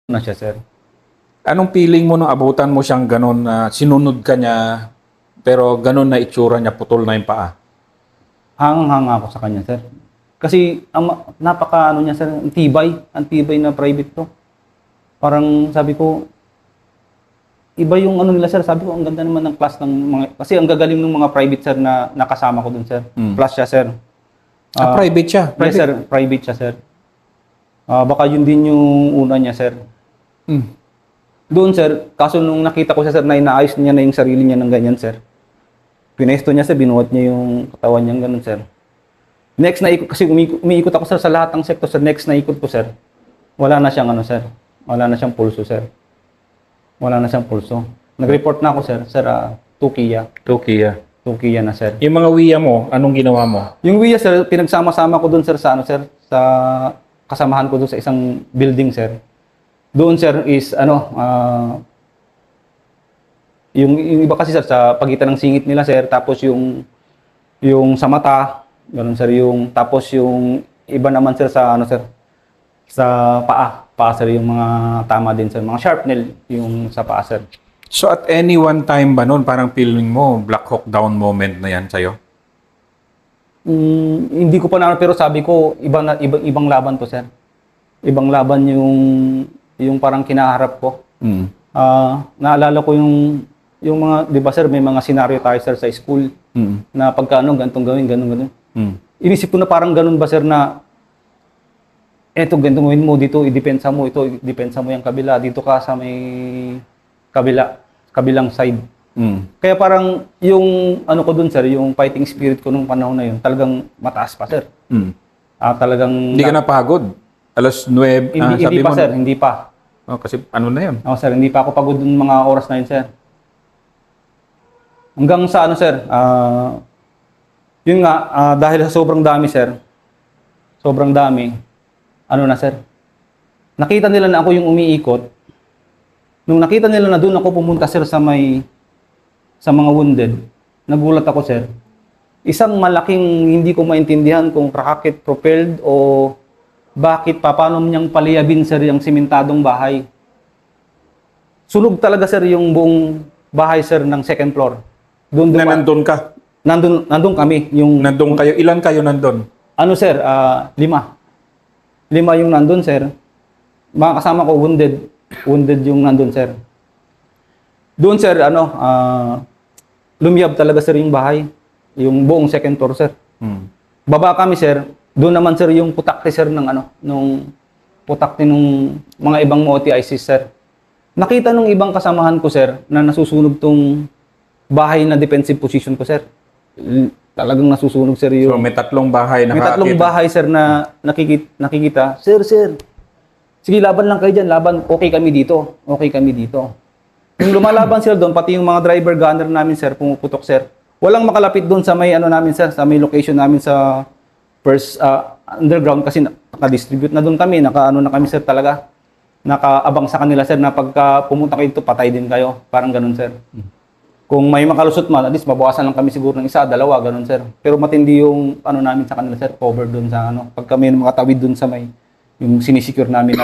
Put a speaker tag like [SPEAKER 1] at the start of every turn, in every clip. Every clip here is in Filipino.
[SPEAKER 1] na siya, sir.
[SPEAKER 2] Anong feeling mo nung abutan mo siyang ganun na sinunod ka niya pero ganun na itsura niya, putol na yung paa?
[SPEAKER 1] Hangang-hanga ako sa kanya, sir. Kasi napaka ano niya, sir, ang tibay na private to. Parang sabi ko, iba yung ano nila, sir. Sabi ko, ang ganda naman ng class ng mga, kasi ang gagaling ng mga private, sir, na nakasama ko dun, sir. Plus siya, sir.
[SPEAKER 2] Private siya?
[SPEAKER 1] Yes, sir. Private siya, sir. Baka yun din yung una niya, sir. Doon, sir, kaso nung nakita ko siya, sir, na inaayos niya na yung sarili niya ng ganyan, sir. Pinesto niya, sir, binuhat niya yung katawan niya ganun, sir. Next na ikot, kasi umiikot ako, sir, sa lahat ng sector, sir. Next na ikot ko, sir. Wala na siyang ano, sir. Wala na siyang pulso, sir. Wala na siyang pulso. Nag-report na ako, sir. Sir, Tukiya. Tukiya na, sir.
[SPEAKER 2] Yung mga wiya mo, anong ginawa mo?
[SPEAKER 1] Yung wiya, sir, pinagsama-sama ko doon, sir, sa ano, sir, sa kasamahan ko doon sa isang building, sir. Doon, sir, is ano, yung iba kasi, sir, sa pagitan ng singit nila, sir, tapos yung sa mata, ganun, sir, tapos yung iba naman, sir, sa ano, sir, sa paa, sir, yung mga tama din, sir, mga sharp nail yung sa paa, sir.
[SPEAKER 2] So at any one time ba noon, parang feeling mo, Black Hawk Down moment na yan sa'yo?
[SPEAKER 1] Hindi ko pa na, pero sabi ko, ibang laban to, sir. Ibang laban yung parang kinaharap ko. Naalala ko yung mga, di ba, sir, may mga scenario tayo, sir, sa school, na pagka ano, ganitong gawin, ganun. Inisip ko na parang ganun ba, sir, na eto, ganitong gawin mo, dito, idepensa mo, ito, idepensa mo yung kabila, dito ka sa may kabilang side. Kaya parang yung ano ko dun, sir, yung fighting spirit ko nung panahon na yun, talagang mataas pa, sir. Talagang...
[SPEAKER 2] Hindi ka napagod? Alas 9,
[SPEAKER 1] hindi pa, sir, hindi pa.
[SPEAKER 2] Oh, kasi ano na yun?
[SPEAKER 1] Sir, hindi pa ako pagod dun mga oras na yun, sir. Hanggang sa ano, sir, yun nga, dahil sa sobrang dami, sir, sobrang dami, ano na, sir, nakita nila na ako yung umiikot. Nung nakita nila na doon ako pumunta, sir, sa mga wounded, nagulat ako, sir. Isang malaking hindi ko maintindihan kung rocket propelled o bakit paano niyang paliyabin, sir, yung simentadong bahay. Sunog talaga, sir, yung buong bahay, sir, ng second floor. Doon
[SPEAKER 2] nandun ka?
[SPEAKER 1] Nandun kami.
[SPEAKER 2] Nandun kayo? Ilan kayo nandun?
[SPEAKER 1] Ano, sir? 5. 5 yung nandun, sir. Mga kasama ko, wounded. Wounded yung nandun, sir. Doon, sir, lumiyab talaga, sir, yung bahay. Yung buong second floor, sir. Baba kami, sir. Doon naman, sir, yung putakti, sir, nung putakti nung mga ibang MOTI ISIS, sir. Nakita nung ibang kasamahan ko, sir, na nasusunog tong bahay na defensive position ko, sir. Talagang nasusunog, sir, yung...
[SPEAKER 2] So, may 3 bahay na
[SPEAKER 1] may 3 bahay, sir, na nakikita. Sir, sige, laban lang kayo dyan. Laban, okay kami dito. Okay kami dito. Yung lumalaban sila doon, pati yung mga driver gunner namin, sir, pumuputok, sir. Walang makalapit doon sa may, namin, sir, sa may location namin sa first underground kasi naka-distribute na doon kami. Na kami, sir, talaga. Nakaabang sa kanila, sir, na pagka pumunta kayo dito, patay din kayo. Parang ganun, sir. Kung may makalusot man, at least mabawasan lang kami siguro ng 1, 2, ganun, sir. Pero matindi yung namin sa kanila, sir, cover doon sa pag kami makatawid doon sa may yung sinisecure namin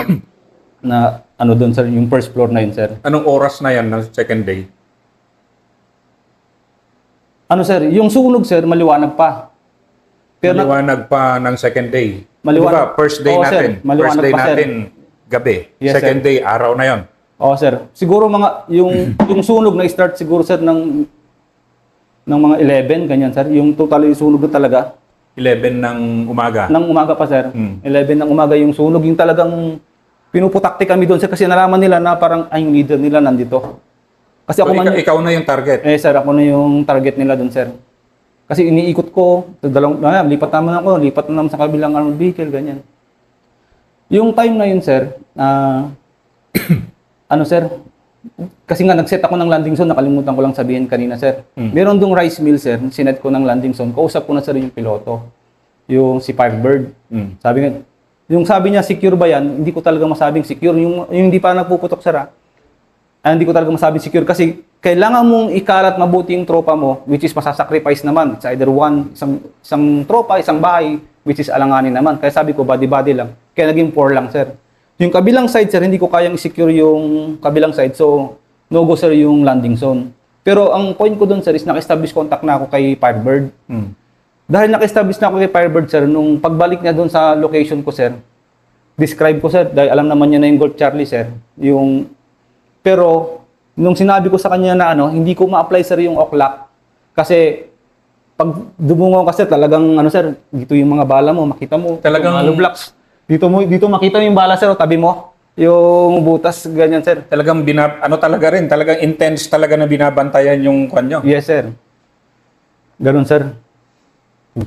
[SPEAKER 1] na doon, sir, yung first floor na yun, sir.
[SPEAKER 2] Anong oras na yan ng second day?
[SPEAKER 1] Sir, yung sunog, sir, maliwanag pa. Pero
[SPEAKER 2] maliwanag pa ng second day.
[SPEAKER 1] Maliwanag.
[SPEAKER 2] Diba, first day natin.
[SPEAKER 1] Sir,
[SPEAKER 2] first day
[SPEAKER 1] pa,
[SPEAKER 2] natin,
[SPEAKER 1] sir.
[SPEAKER 2] Gabi.
[SPEAKER 1] Yes,
[SPEAKER 2] second
[SPEAKER 1] sir.
[SPEAKER 2] day, araw na yon.
[SPEAKER 1] Sir. Siguro yung sunog na start siguro, sir, ng mga 11, ganyan, sir. Yung totally sunog na talaga.
[SPEAKER 2] 11 ng umaga?
[SPEAKER 1] Ng umaga pa, sir. 11 ng umaga yung sunog. Yung talagang pinuputakti kami doon, sir, kasi nalaman nila na parang yung leader nila nandito. Kasi
[SPEAKER 2] so, ikaw na yung target?
[SPEAKER 1] Sir, ako na yung target nila doon, sir. Kasi iniikot ko, lipat naman sa kabilang armored vehicle, ganyan. Yung time na yun, sir, sir, kasi nga nag-set ako ng landing zone, nakalimutan ko lang sabihin kanina, sir. Meron dong rice mill, sir, sinet ko ng landing zone. Kausap ko na, sir, yung piloto, yung si Firebird. Sabi niya, secure ba yan? Hindi ko talaga masabing secure. Yung hindi pa nagpuputok, sir, hindi ko talaga masabing secure kasi kailangan mong ikalat mabuti yung tropa mo, which is masasacrifice naman. It's either isang tropa, isang bahay, which is alanganin naman. Kaya sabi ko, body-body lang. Kaya naging 4 lang, sir. Yung kabilang side, sir, hindi ko kayang i-secure yung kabilang side. So, no-go, sir, yung landing zone. Pero ang point ko doon, sir, is naka-establish contact na ako kay Firebird. Dahil naka-establish na ako kay Firebird, sir, nung pagbalik niya doon sa location ko, sir, describe ko, sir, dahil alam naman niya na yung Golf Charlie, sir. Pero, nung sinabi ko sa kanya na hindi ko ma-apply, sir, yung o'clock. Kasi, pag dumungaw ka, sir, talagang, sir, dito yung mga bala mo, makita mo.
[SPEAKER 2] Talagang
[SPEAKER 1] hollow blocks. Dito makita mo yung bala, sir, o tabi mo. Yung butas, ganyan, sir.
[SPEAKER 2] Talagang talagang intense talaga na binabantayan yung kwan nyo.
[SPEAKER 1] Yes, sir. Ganun, sir.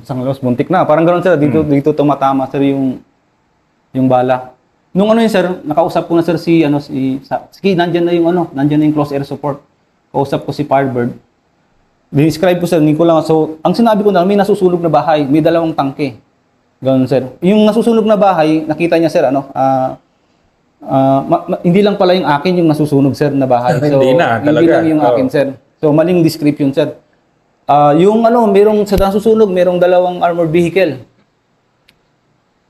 [SPEAKER 1] Sang buntik na. Parang ganun, sir. Dito tumatama, sir, yung bala. Nung yun, sir, nakausap ko na, sir, sige, nandyan na yung close air support. Kausap ko si Firebird. Describe ko, sir, hindi ko lang. So, ang sinabi ko na, may nasusunog na bahay, may 2 tangke. Ganun, sir. Yung nasusunog na bahay, nakita niya, sir, hindi lang pala yung akin yung nasusunog, sir, na bahay. So,
[SPEAKER 2] Hindi na, talaga.
[SPEAKER 1] Hindi lang yung akin, sir. So, maling description, sir. Merong sa nasusunog, merong 2 armored vehicle.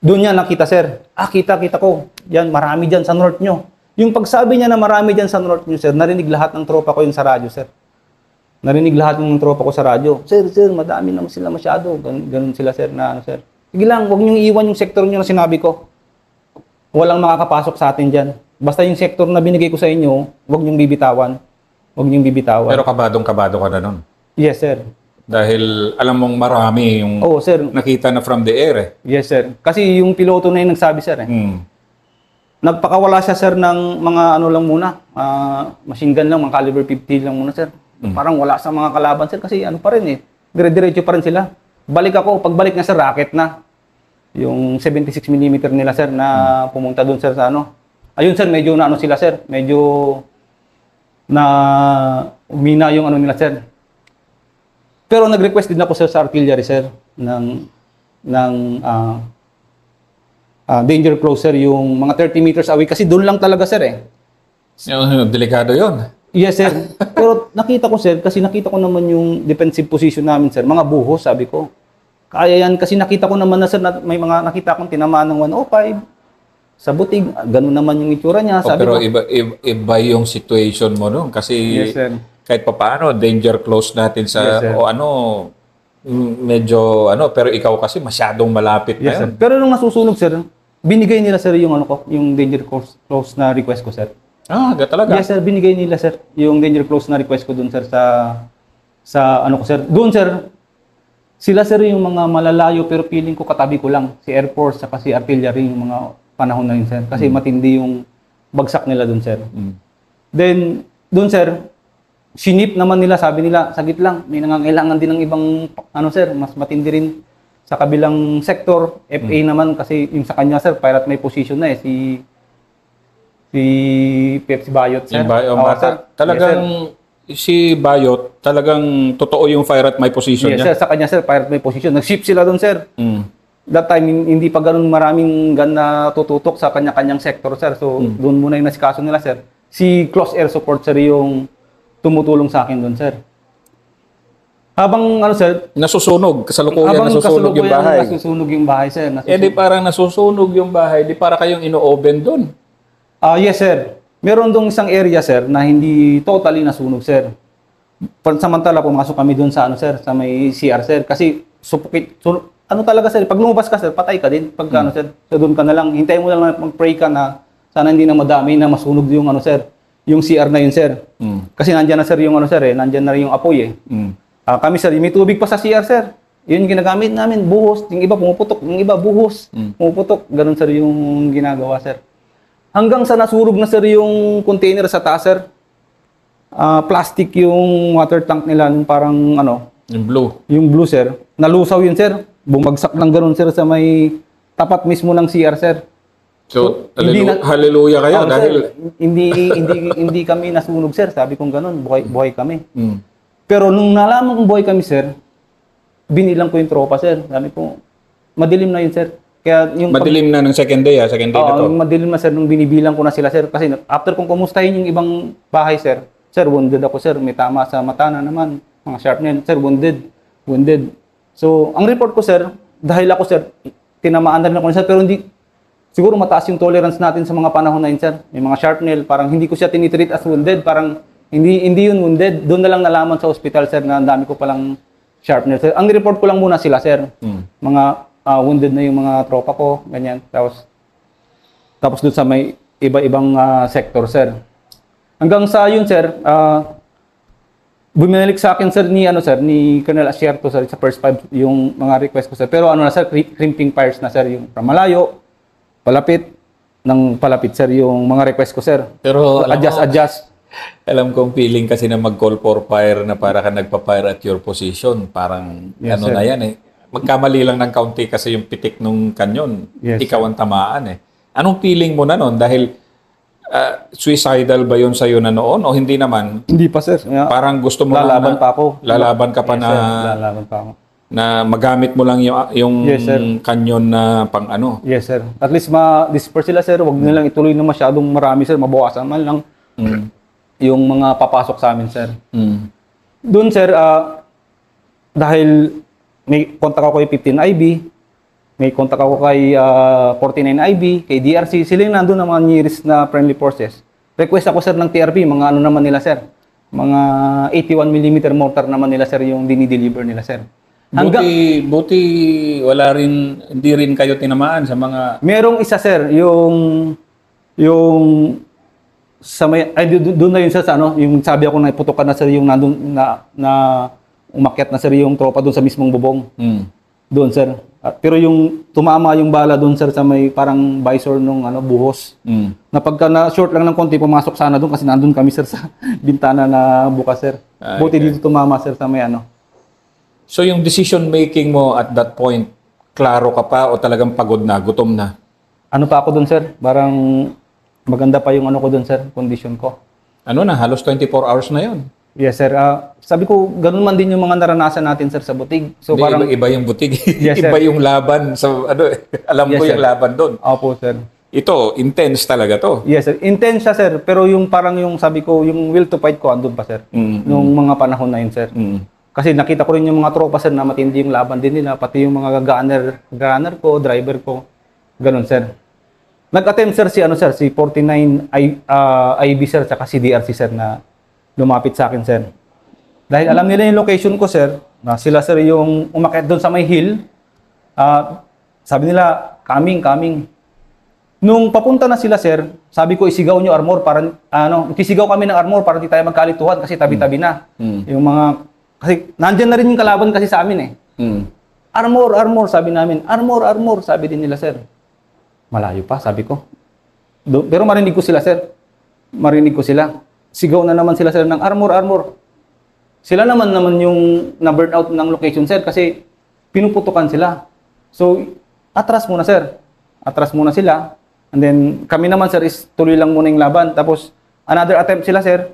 [SPEAKER 1] Doon niya nakita, sir. Kita ko. Yan, marami dyan sa north nyo. Yung pagsabi niya na marami dyan sa north nyo, sir, narinig lahat ng tropa ko yun sa radyo, sir. Narinig lahat ng tropa ko sa radyo. Sir, madami naman sila masyado. Ganun sila, sir, sir. Sige lang, huwag niyong iwan yung sektor niyo na sinabi ko. Walang makakapasok sa atin dyan. Basta yung sektor na binigay ko sa inyo, huwag niyong bibitawan. Huwag niyong bibitawan.
[SPEAKER 2] Pero kabadong-kabado ka na nun.
[SPEAKER 1] Yes, sir.
[SPEAKER 2] Dahil alam mong marami yung
[SPEAKER 1] sir.
[SPEAKER 2] nakita na from the air eh.
[SPEAKER 1] Yes, sir. Kasi yung piloto na yung nagsabi, sir. Nagpakawala siya, sir, ng mga lang muna. Machine gun lang, mga caliber 50 lang muna, sir. Parang wala sa mga kalaban, sir. Kasi pa rin eh. Dire-diretso pa rin sila. Pagbalik na, sir, rocket na. Yung 76mm nila, sir, na pumunta doon, sir, sa Ayun, sir, medyo sila, sir. Medyo na umina yung nila, sir. Pero nag-request din ako, sir, sa artillery, sir, ng danger closer, yung mga 30 meters away. Kasi doon lang talaga, sir, eh.
[SPEAKER 2] Delikado yon.
[SPEAKER 1] Yes, sir. Pero nakita ko, sir, kasi nakita ko naman yung defensive position namin, sir. Mga buhos, sabi ko. Kaya yan, kasi nakita ko naman na, sir, may mga nakita akong tinamaan ng 105 sa butig. Ganun naman yung itsura niya, sabi
[SPEAKER 2] pero
[SPEAKER 1] ko.
[SPEAKER 2] iba yung situation mo nun. Kasi
[SPEAKER 1] Yes, sir.
[SPEAKER 2] kahit papaano, danger close natin sa
[SPEAKER 1] Yes, sir.
[SPEAKER 2] medyo pero ikaw kasi masyadong malapit na
[SPEAKER 1] Yes, sir.
[SPEAKER 2] yun.
[SPEAKER 1] Pero nung nasusunog, sir, binigay nila, sir, yung yung danger close na request ko, sir.
[SPEAKER 2] Talaga?
[SPEAKER 1] Yes, sir, binigay nila, sir, yung danger close na request ko dun, sir, sa ko, sir. Doon, sir, sila, sir, yung mga malalayo, pero feeling ko katabi ko lang. Si Air Force, saka si Artillery, yung mga panahon na yun, sir. Kasi matindi yung bagsak nila dun, sir. Then, dun, sir, sinip naman nila, sabi nila, sagit lang, may nangangailangan din ng ibang, sir, mas matindi rin sa kabilang sektor. FA naman, kasi yung sa kanya, sir, pirate may position na eh, si Pepsi Bayot, sir.
[SPEAKER 2] Sir. Talagang si Bayot, talagang totoo yung fire at my position
[SPEAKER 1] yes,
[SPEAKER 2] niya.
[SPEAKER 1] sir, sa kanya, sir, pirate may position. Nag-ship sila doon, sir. That time, hindi pa ganun maraming gun na tututok sa kanya-kanyang sector, sir. So, doon muna yung nasikaso nila, sir. Si Close Air Support, sir, yung tumutulong sa akin doon, sir. Habang, sir,
[SPEAKER 2] nasusunog, kasalukuyan nasusunog yung bahay.
[SPEAKER 1] Nasusunog yung bahay, sir.
[SPEAKER 2] Di parang nasusunog yung bahay, di para kayong ino-oven doon.
[SPEAKER 1] Yes, sir. Meron dong isang area, sir, na hindi totally nasunog, sir. Samantala, pumasok kami doon sa, sir, sa may CR, sir. Kasi, talaga, sir, pag lumabas ka, sir, patay ka din. Pag, sir, so doon ka na lang. Hintayin mo lang na mag-pray ka na sana hindi na madami na masunog yung, sir, yung CR na yun, sir. Kasi nandyan na, sir, yung, sir, nandyan na rin yung apoy, eh. Kami, sir, may tubig pa sa CR, sir. Yun yung ginagamit namin, buhos. Yung iba pumuputok, yung iba buhos. Pumuputok. Ganun, sir, yung ginagawa, sir. Hanggang sa nasurog na, sir, yung container sa taas, sir. Plastic yung water tank nila, yung parang,
[SPEAKER 2] yung blue.
[SPEAKER 1] Yung blue, sir. Nalusaw yun, sir. Bumagsak lang ganun, sir, sa may tapat mismo ng CR, sir.
[SPEAKER 2] So, hallelujah kayo dahil
[SPEAKER 1] sir, hindi kami nasunog, sir. Sabi kong ganun, buhay kami. Pero nung nalaman kong buhay kami, sir, binilang ko yung tropa, sir. Sabi ko, madilim na yun, sir. Kaya yung
[SPEAKER 2] madilim na ng second day na to.
[SPEAKER 1] Madilim na, sir, nung binibilang ko na sila, sir. Kasi after kong kumustahin yung ibang bahay, sir, wounded ako, sir. May tama sa mata na naman. Mga sharp na yun. Sir, wounded. So, ang report ko, sir, dahil ako, sir, tinamaan na rin ako, sir, pero hindi, siguro mataas yung tolerance natin sa mga panahon na yun, sir. May mga sharp nail, parang hindi ko siya tinitreat as wounded, parang hindi yun wounded. Doon na lang nalaman sa hospital, sir, na ang dami ko palang sharp nail, sir. Ang report ko lang muna sila, sir. Mga wounded na yung mga tropa ko, ganyan. Tapos doon sa may iba-ibang sector, sir. Hanggang sa yun, sir, bumalik sa akin, sir, ni Colonel Asierto, sir, sa first 5 yung mga request ko, sir. Pero ano na, sir, crimping fires na, sir, yung from malayo, palapit sir, yung mga request ko, sir.
[SPEAKER 2] Pero alam
[SPEAKER 1] adjust.
[SPEAKER 2] Alam kong feeling kasi na mag-call for fire na para ka nagpa-fire at your position. Parang
[SPEAKER 1] Yes, sir.
[SPEAKER 2] na yan eh. Magkamali lang ng kaunti kasi yung pitik nung kanyon.
[SPEAKER 1] Yes,
[SPEAKER 2] Ikaw ang tamaan eh. Anong feeling mo na nun? Dahil suicidal ba yun sa'yo na noon o hindi naman?
[SPEAKER 1] Hindi pa, sir.
[SPEAKER 2] Parang gusto mo
[SPEAKER 1] Lalaban pa ako.
[SPEAKER 2] Lalaban ka pa
[SPEAKER 1] Yes,
[SPEAKER 2] na
[SPEAKER 1] sir. Lalaban pa ako.
[SPEAKER 2] na magamit mo lang yung
[SPEAKER 1] Yes, sir.
[SPEAKER 2] kanyon na pang ano.
[SPEAKER 1] Yes, sir. At least ma-disperse sila, sir. Huwag nilang ituloy na masyadong marami, sir. Mabawasan man lang yung mga papasok sa amin, sir. Doon, sir, dahil may contact ako kay 15IB, may contact ako kay 49IB, kay DRC, sila yung nandun ng mga nearest na friendly forces. Request ako, sir, ng TRP, mga ano naman nila, sir. Mga 81mm mortar naman nila, sir, yung dinideliver nila, sir.
[SPEAKER 2] Buti wala rin, hindi rin kayo tinamaan sa mga...
[SPEAKER 1] Merong isa, sir, yung sa may, ay doon na yun, sir, sa ano, yung sabi ako na iputokan na, sir, yung nandun na umakyat na, sir, yung tropa doon sa mismong bubong. Doon, sir. Pero yung tumama yung bala doon, sir, sa may parang visor nung buhos. Na pagka na short lang ng konti, pumasok sana doon kasi nandun kami, sir, sa bintana na bukas, sir. Buti dito tumama, sir, sa may
[SPEAKER 2] So yung decision making mo at that point, klaro ka pa o talagang pagod na, gutom na?
[SPEAKER 1] Ano pa ako doon, sir? Parang maganda pa yung ko doon, sir, condition ko.
[SPEAKER 2] Ano na, halos 24 hours na yon.
[SPEAKER 1] Yes, sir. Sabi ko, ganun man din yung mga naranasan natin, sir, sa butig. So
[SPEAKER 2] Hindi,
[SPEAKER 1] parang
[SPEAKER 2] iba yung butig.
[SPEAKER 1] Yes,
[SPEAKER 2] iba
[SPEAKER 1] sir.
[SPEAKER 2] yung laban. So, alam
[SPEAKER 1] Yes,
[SPEAKER 2] ko
[SPEAKER 1] sir.
[SPEAKER 2] yung laban doon.
[SPEAKER 1] Opo, sir.
[SPEAKER 2] Ito, intense talaga to.
[SPEAKER 1] Yes, sir. Intense siya, sir. Pero yung parang yung sabi ko, yung will to fight ko, andun pa, sir. Nung mga panahon na yun, sir. Kasi nakita ko rin yung mga tropa, sir, na matindi yung laban din nila. Pati yung mga gunner ko, driver ko. Ganun, sir. Nag-attempt, sir, si 49 IB, sir, tsaka si DRC, sir, na lumapit sa akin, sir. Dahil alam nila yung location ko, sir, na sila, sir, yung umakyat doon sa may hill. Sabi nila, coming. Nung papunta na sila, sir, sabi ko, isigaw nyo armor para, ikisigaw kami ng armor para hindi tayo magkalituhan kasi tabi-tabi na. Yung mga, kasi nandyan na rin yung kalaban kasi sa amin Armor, sabi namin. Armor, sabi din nila, sir. Malayo pa, sabi ko. Pero marinig ko sila, sir. Sigaw na naman sila, sir, ng armor. Sila naman yung na-burn out ng location, sir, kasi pinuputukan sila. So, atras muna, sir. Atras muna sila. And then, kami naman, sir, is tuloy lang muna yung laban. Tapos, another attempt sila, sir.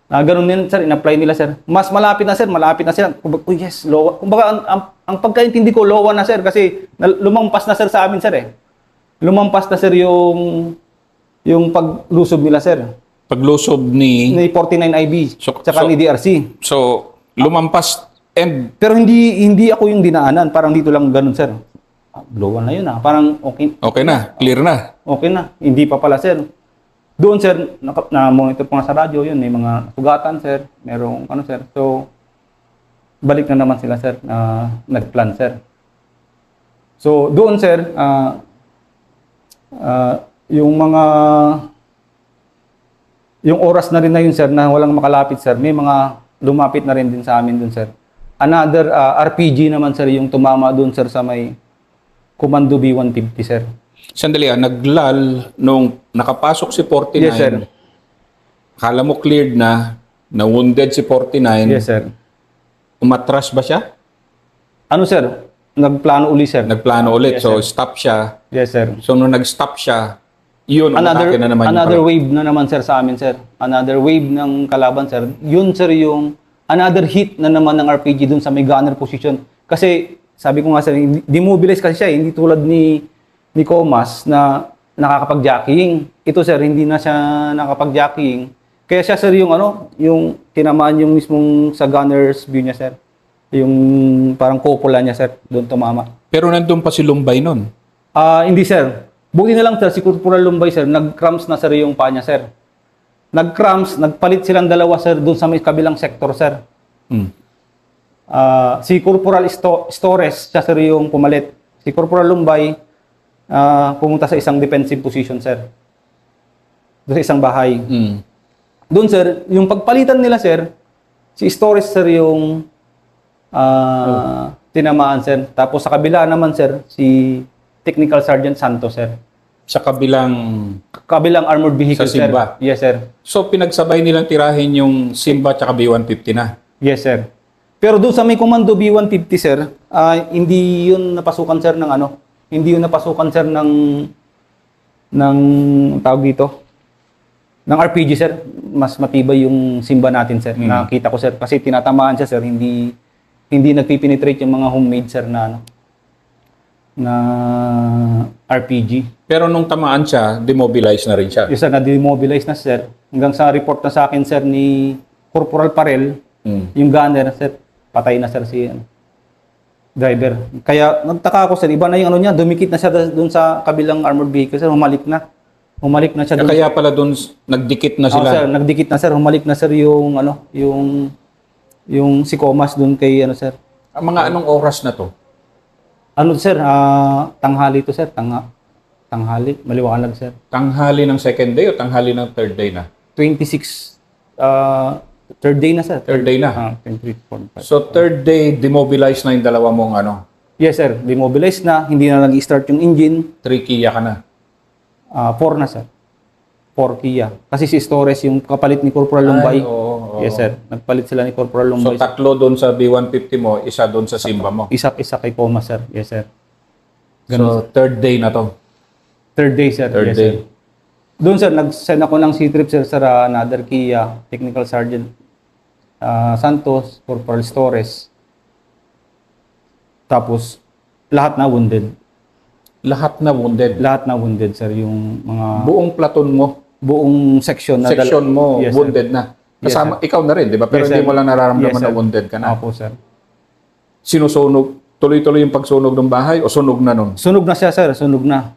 [SPEAKER 1] Ganun din, sir, in-apply nila, sir. Mas malapit na sila. Oh, yes, lowa. Kumbaga, ang pagkaintindi ko, lowa na, sir, kasi lumampas na, sir, sa amin, sir, Lumampas na, sir, yung paglusob nila, sir.
[SPEAKER 2] Paglusob ni
[SPEAKER 1] 49IB, tsaka ni DRC.
[SPEAKER 2] So, lumampas
[SPEAKER 1] Pero hindi ako yung dinaanan. Parang dito lang ganun, sir. Lowa na yun, Parang okay.
[SPEAKER 2] Okay na, clear na.
[SPEAKER 1] Okay na. Hindi pa pala, sir. Doon, sir, na-monitor pa nga sa radyo yun. May mga sugatan, sir. Merong sir. So, balik na naman sila, sir, nag-plan, sir. So, doon, sir, yung oras na rin na yun, sir, na walang makalapit, sir, may mga lumapit na rin din sa amin dun, sir. Another RPG naman, sir, yung tumama dun, sir, sa may Commando B-150, sir.
[SPEAKER 2] Sandali, naglal nung nakapasok si 49.
[SPEAKER 1] Yes, sir.
[SPEAKER 2] Akala mo cleared na wounded si 49.
[SPEAKER 1] Yes, sir.
[SPEAKER 2] Umatras ba siya?
[SPEAKER 1] Sir? Nagplano uli, sir.
[SPEAKER 2] Nagplano ulit.
[SPEAKER 1] Yes,
[SPEAKER 2] So,
[SPEAKER 1] sir.
[SPEAKER 2] stop siya.
[SPEAKER 1] Yes, sir.
[SPEAKER 2] So, nung nag-stop siya, yun, umatake na naman
[SPEAKER 1] another wave na naman, sir, sa amin, sir. Another wave ng kalaban, sir. Yun, sir, yung another hit na naman ng RPG dun sa may gunner position. Kasi, sabi ko nga, sir, demobilize kasi siya. Hindi tulad ni Comas na nakakapag-jockeying. Ito, sir, hindi na siya nakapag-jockeying. Kaya siya, sir, yung tinamaan yung mismong sa gunner's view niya, sir. Yung parang cupola niya, sir, doon tumama.
[SPEAKER 2] Pero nandun pa si Lumbay nun.
[SPEAKER 1] Hindi, sir. Buti na lang sir, si Corporal Lumbay sir, nag-cramps na sir yung paa niya sir. Nag-cramps, nagpalit silang dalawa sir doon sa may kabilang sektor sir.
[SPEAKER 2] Mm.
[SPEAKER 1] Si Corporal Stores, siya sir yung pumalit. Si Corporal Lumbay, pumunta sa isang defensive position sir. Doon sa isang bahay.
[SPEAKER 2] Mm.
[SPEAKER 1] Doon sir, yung pagpalitan nila sir, si Stores sir yung tinamaan sir. Tapos sa kabila naman sir, si Technical Sergeant Santos sir.
[SPEAKER 2] Sa kabilang...
[SPEAKER 1] Kabilang armored vehicle
[SPEAKER 2] Sa Simba?
[SPEAKER 1] sir. Yes sir.
[SPEAKER 2] So, pinagsabay nilang tirahin yung Simba at B-150 na.
[SPEAKER 1] Yes sir. Pero doon sa may komando B-150 sir, hindi yun napasukan sir ng ano, hindi yun napasukan sir ng tawag dito, ng RPG sir. Mas matibay yung Simba natin sir. Nakita ko sir kasi tinatamaan siya sir, hindi nagpipenetrate yung mga homemade sir na ano, na RPG.
[SPEAKER 2] Pero nung tamaan siya, demobilize na rin siya.
[SPEAKER 1] Yes sir, na-demobilize na sir. Hanggang sa report na sa akin sir ni Corporal Parel, yung gunner sir, patay na sir si driver. Kaya nagtaka ako sir, iba na yung ano niya, dumikit na siya doon sa kabilang armored vehicle sir, humalik na. Humalik na siya doon.
[SPEAKER 2] Kaya pala doon nagdikit na sila.
[SPEAKER 1] Sir, nagdikit na sir, humalik na sir yung ano, yung si Comas doon kay ano sir.
[SPEAKER 2] Mga anong oras na to?
[SPEAKER 1] Ano sir, tanghali to sir, tanghali, maliwanag sir.
[SPEAKER 2] Tanghali ng second day o tanghali ng third day na?
[SPEAKER 1] 26, third day na sir.
[SPEAKER 2] Third day na.
[SPEAKER 1] 23.5.
[SPEAKER 2] So third day, demobilize na yung dalawa mong ano?
[SPEAKER 1] Yes sir, demobilize na, hindi na nag-start yung engine.
[SPEAKER 2] 3 Kia ka na?
[SPEAKER 1] 4 na sir. 4 Kia. Kasi si Stores yung kapalit ni Corporal Lumbay.
[SPEAKER 2] Oo.
[SPEAKER 1] Yes sir, nagpalit sila ni Corporal
[SPEAKER 2] So
[SPEAKER 1] Lumbay.
[SPEAKER 2] tatlo doon sa B-150 mo, isa doon sa Simba mo.
[SPEAKER 1] Isa kay Comas sir. Yes sir.
[SPEAKER 2] So third day na to?
[SPEAKER 1] Third day sir.
[SPEAKER 2] Third
[SPEAKER 1] yes,
[SPEAKER 2] day.
[SPEAKER 1] Sir. Doon sir, nag-send ako ng C-trip sir sa another Kia, Technical Sergeant Santos, Corporal Stores. Tapos, lahat na wounded.
[SPEAKER 2] Lahat na wounded?
[SPEAKER 1] Lahat na wounded sir, yung mga...
[SPEAKER 2] Buong platoon mo?
[SPEAKER 1] Buong section na...
[SPEAKER 2] Section mo,
[SPEAKER 1] Yes,
[SPEAKER 2] wounded na?
[SPEAKER 1] Yes,
[SPEAKER 2] Kasama, ikaw na rin, di ba? Pero
[SPEAKER 1] Yes,
[SPEAKER 2] hindi
[SPEAKER 1] sir.
[SPEAKER 2] mo lang nararamdaman
[SPEAKER 1] Yes, sir.
[SPEAKER 2] na wounded ka na.
[SPEAKER 1] Opo sir.
[SPEAKER 2] Sinusunog, tuloy-tuloy yung pagsunog ng bahay o sunog na nun?
[SPEAKER 1] Sunog na siya sir, sunog na.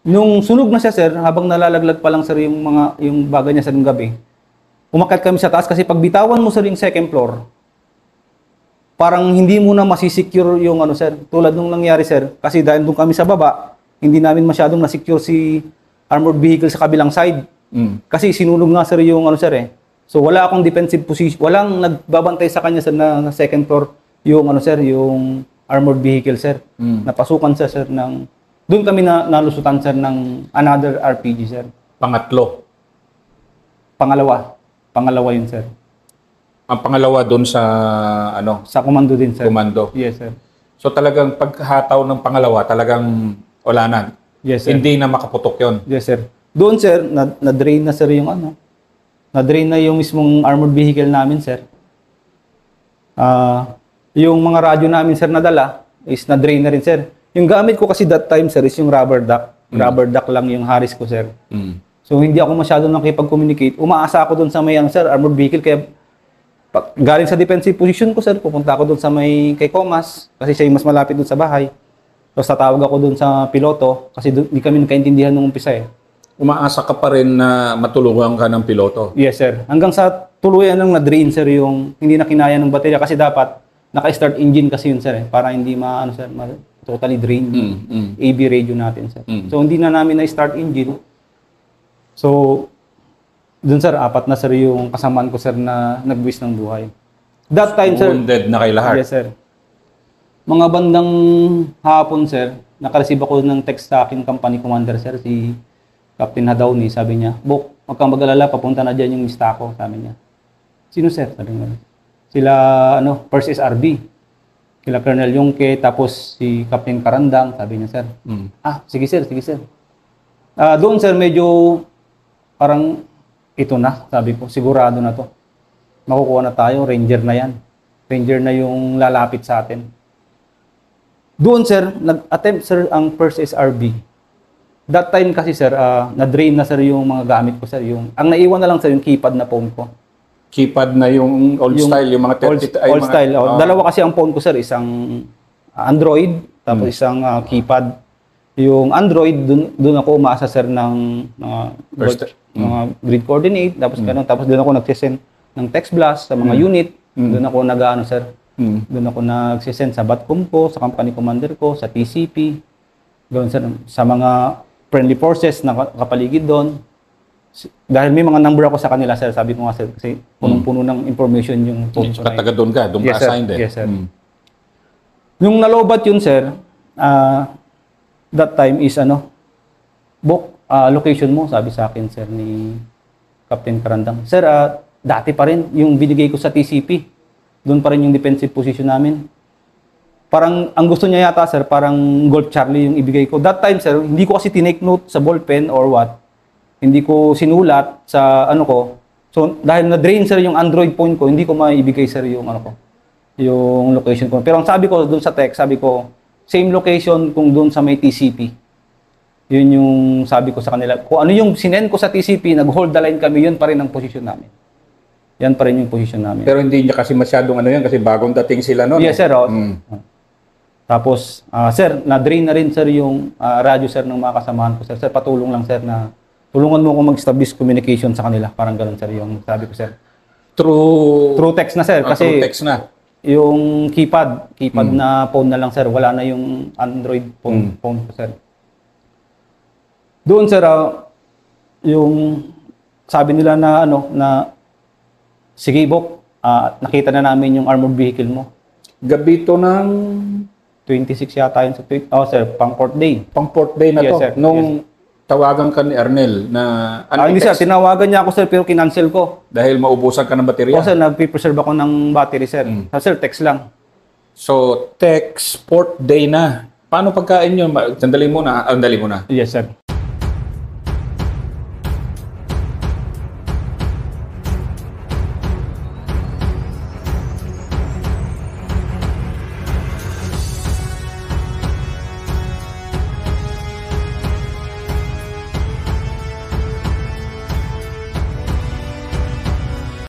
[SPEAKER 1] Nung sunog na siya sir, habang nalalaglag pa lang sir yung bagay niya sa gabi, umakyat kami sa taas kasi pag bitawan mo sir yung second floor, parang hindi mo na masisecure yung ano sir, tulad nung nangyari sir, kasi dahil doon kami sa baba, hindi namin masyadong na-secure si armored vehicle sa kabilang side. Kasi sinunog nga sir yung ano sir eh. So wala akong defensive position, walang nagbabantay sa kanya sir na second floor yung ano sir, yung armored vehicle sir. Napasukan siya sir ng doon kami nalusutan sir ng another RPG sir.
[SPEAKER 2] Pangatlo.
[SPEAKER 1] Pangalawa yun sir.
[SPEAKER 2] Ang pangalawa doon sa ano?
[SPEAKER 1] Sa komando din sir.
[SPEAKER 2] Komando.
[SPEAKER 1] Yes sir.
[SPEAKER 2] So talagang pagkahataw ng pangalawa, talagang wala na.
[SPEAKER 1] Yes sir.
[SPEAKER 2] Hindi na makaputok yon.
[SPEAKER 1] Yes sir. Doon sir, na-drain na sir yung ano. Na-drain na yung mismong armored vehicle namin sir. Yung mga radyo namin sir nadala is na-drain na rin sir. Yung gamit ko kasi that time sir is yung rubber duck. Rubber duck lang yung Harris ko sir. So hindi ako masyadong nakipag-communicate. Umaasa ako doon sa may ano, sir, armored vehicle kaya galing sa defensive position ko sir, pupunta ako doon sa may kay Comas kasi siya yung mas malapit doon sa bahay. Tapos tatawag ako doon sa piloto kasi hindi kami nagkaintindihan nung umpisa eh.
[SPEAKER 2] Umaasa ka pa rin na matulungan ka ng piloto?
[SPEAKER 1] Yes sir. Hanggang sa tuluyan nang na-drain sir yung hindi na kinaya ng baterya kasi dapat naka-start engine kasi yun sir eh, para hindi maano sir, totally drain yung AB radio natin sir. So hindi na namin na-start engine. So dun sir, 4 na sir yung kasamaan ko sir na nagbuwis ng buhay. That time sir,
[SPEAKER 2] Wounded na kay lahat?
[SPEAKER 1] yes sir. Mga bandang hapon sir, nakareceive ako ng text sa aking company commander sir, si Captain Hadawni, sabi niya, "Bok, huwag kang mag-alala, papunta na dyan yung mista ko," sabi niya. Sino sir? Sabi niya. Sila, First SRB. Kila Colonel Yongke, tapos si Captain Karandang, sabi niya sir. Sige sir, sige sir. Doon sir, medyo parang ito na, sabi ko, sigurado na to. Makukuha na tayo, Ranger na yan. Ranger na yung lalapit sa atin. Doon sir, nag-attempt sir ang First SRB. That time kasi sir, na-drain na sir yung mga gamit ko sir. Ang naiwan na lang sir yung keypad na phone ko.
[SPEAKER 2] Keypad na yung old style, yung mga 30...
[SPEAKER 1] Old style. Dalawa kasi ang phone ko sir, isang Android, tapos isang keypad. Yung Android, dun ako umaasa sir ng mga grid coordinate, tapos ganun. Tapos doon ako nagsisend ng text blast sa mga unit. Doon ako nag-ano sir. Doon ako nagsisend sa Batcom ko, sa company commander ko, sa TCP. Doon sir, sa mga friendly forces na kapaligid doon. Dahil may mga number ako sa kanila sir, sabi ko nga sir, kasi punong-puno ng information yung phone ko.
[SPEAKER 2] Taga doon ka, doon ka assigned eh.
[SPEAKER 1] Yes sir. Yung nalobat yun sir, that time is book location mo, sabi sa akin sir ni Captain Karandang. Sir, dati pa rin yung binigay ko sa TCP. Doon pa rin yung defensive position namin. Parang ang gusto niya yata sir, parang Golf Charlie yung ibigay ko. That time sir, hindi ko kasi tinake note sa ballpen or what. Hindi ko sinulat sa ko. So dahil na-drain sir yung Android phone ko, hindi ko maibigay sir yung yung location ko. Pero ang sabi ko doon sa text, sabi ko, same location kung doon sa may TCP. Yun yung sabi ko sa kanila. Kung ano yung sinend ko sa TCP, nag-hold the line kami, yun pa rin ang position namin. Yan pa rin yung position namin.
[SPEAKER 2] Pero hindi niya kasi masyadong yan kasi bagong dating sila noon.
[SPEAKER 1] Yes sir. Tapos, sir, na-drain na rin sir yung radyo sir ng mga kasamahan ko sir. Sir, patulong lang sir na tulungan mo ako mag-establish communication sa kanila. Parang ganun sir yung sabi ko sir. Through text na sir. Kasi
[SPEAKER 2] through text na.
[SPEAKER 1] Yung keypad na phone na lang sir. Wala na yung Android phone ko sir. Doon sir, yung sabi nila na na sige Bok, nakita na namin yung armored vehicle mo.
[SPEAKER 2] Gabi to ng
[SPEAKER 1] 26 yata yun sa tweet. Oh sir, pang port day.
[SPEAKER 2] Pang port day na
[SPEAKER 1] Yes,
[SPEAKER 2] to.
[SPEAKER 1] sir.
[SPEAKER 2] Nung tawagan ka ni Arnel na
[SPEAKER 1] Hindi sir, tinawagan niya ako sir pero kinancel ko.
[SPEAKER 2] dahil maubusan ka ng baterya.
[SPEAKER 1] O sir, nagpipreserve ako ng battery sir. Sir, text lang.
[SPEAKER 2] So, text port day na. Paano pagkain nyo? Sandali muna.
[SPEAKER 1] Yes sir.